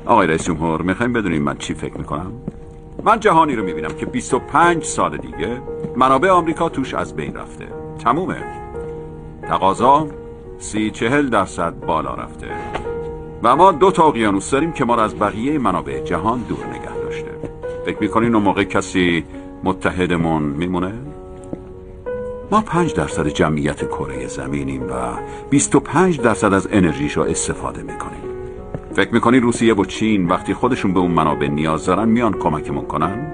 آقای رئیس جمهور، میخوایم بدونیم من چی فکر میکنم؟ من جهانی رو میبینم که 25 سال دیگه منابع آمریکا توش از بین رفته. تمومه. تقاضا 30-40% بالا رفته و ما 2 اقیانوس داریم که ما رو از بقیه منابع جهان دور نگه داشته. فکر میکنین اون موقع کسی متحدمون میمونه؟ ما 5% جمعیت کره زمینیم و 25% از انرژیشو استفاده میکنیم. فکر میکنی روسیه و چین وقتی خودشون به اون منابع نیاز دارن میان کمکمون کنن؟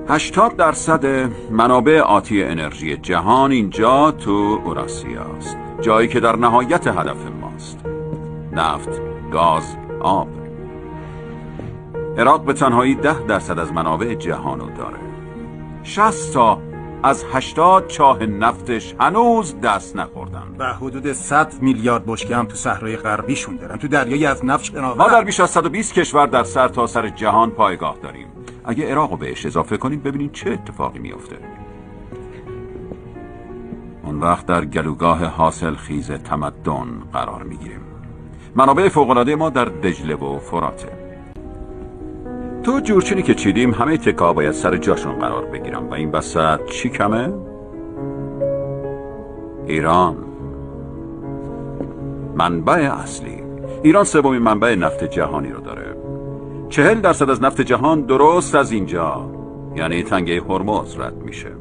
80% منابع آتی انرژی جهان اینجا تو اوراسیا است، جایی که در نهایت هدف ماست. نفت، گاز، آب. عراق به تنهایی 10% از منابع جهانو داره. 60 تا از 80 چاه نفتش هنوز دست نخوردن و حدود 100 میلیارد بشکه هم تو صحرای غربیشون دارن. تو دریایی از نفت شناور. ما در بیش از 120 کشور در سرتاسر جهان پایگاه داریم. اگه عراقو بهش اضافه کنید ببینید چه اتفاقی میفته. اون وقت در گلوگاه حاصل خیز تمدن قرار میگیریم. منابع فوق‌العاده ما در دجله و فراته. تو جورچینی که چیدیم همه تکه‌ها باید سر جاشون قرار بگیرن و این وسط چی کمه؟ ایران. منبع اصلی. ایران 3مین منبع نفت جهانی رو داره. 40% از نفت جهان درست از اینجا، یعنی تنگه هرمز، رد میشه.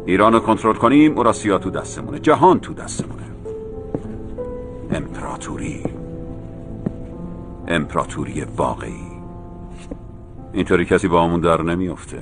ایران رو کنترل کنیم، اوراسیا تو دستمونه، جهان تو دستمونه. امپراتوری واقعی. اینطوری کسی با همون در نمیفته.